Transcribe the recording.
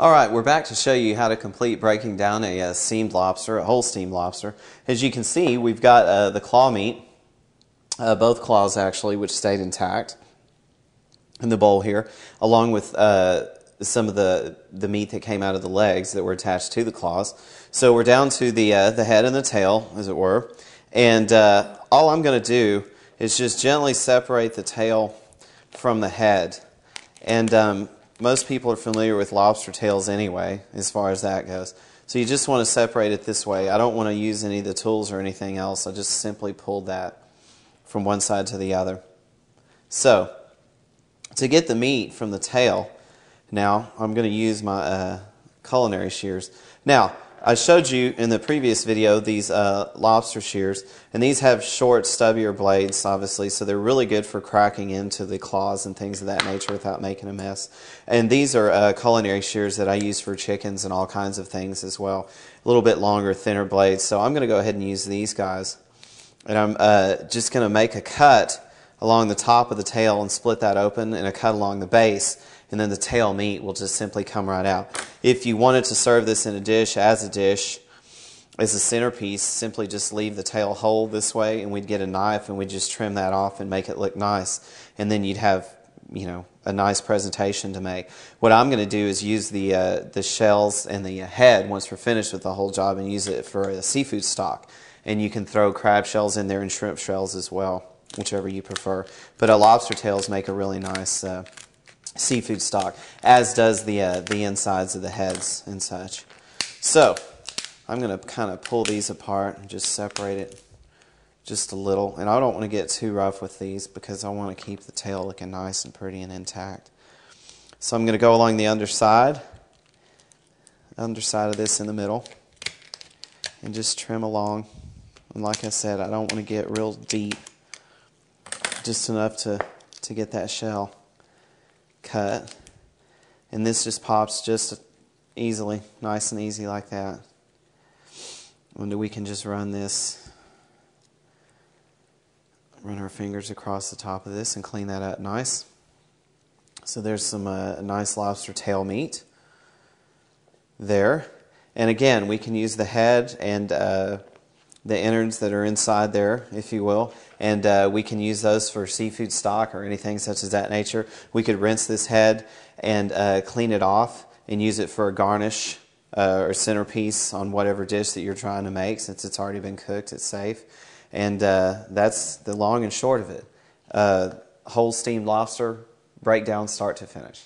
Alright, we're back to show you how to complete breaking down a steamed lobster, a whole steamed lobster. As you can see, we've got the claw meat, both claws actually, which stayed intact in the bowl here, along with some of the meat that came out of the legs that were attached to the claws. So we're down to the head and the tail, as it were, and all I'm going to do is just gently separate the tail from the head. And most people are familiar with lobster tails anyway, as far as that goes. So you just want to separate it this way. I don't want to use any of the tools or anything else. I just simply pulled that from one side to the other. So, to get the meat from the tail, now I'm going to use my culinary shears. Now, I showed you in the previous video these lobster shears, and these have short, stubbier blades, obviously, so they're really good for cracking into the claws and things of that nature without making a mess. And these are culinary shears that I use for chickens and all kinds of things as well. A little bit longer, thinner blades, so I'm going to go ahead and use these guys. And I'm just going to make a cut along the top of the tail and split that open, and a cut along the base, and then the tail meat will just simply come right out. If you wanted to serve this in a dish, as a centerpiece, simply just leave the tail whole this way, and we'd get a knife and we'd just trim that off and make it look nice, and then you'd have, you know, a nice presentation to make. What I'm going to do is use the shells and the head once we're finished with the whole job, and use it for a seafood stock. And you can throw crab shells in there and shrimp shells as well, whichever you prefer. But lobster tails make a really nice seafood stock, as does the insides of the heads and such. So I'm going to kind of pull these apart and just separate it just a little. And I don't want to get too rough with these because I want to keep the tail looking nice and pretty and intact. So I'm going to go along the underside of this in the middle, and just trim along. And like I said, I don't want to get real deep, just enough to get that shell cut. And this just pops just easily, nice and easy like that. And we can just run our fingers across the top of this and clean that up nice. So there's some nice lobster tail meat there. And again, we can use the head and the innards that are inside there, if you will, and we can use those for seafood stock or anything such as that nature. We could rinse this head and clean it off and use it for a garnish or centerpiece on whatever dish that you're trying to make. Since it's already been cooked, it's safe. And that's the long and short of it. Whole steamed lobster, breakdown start to finish.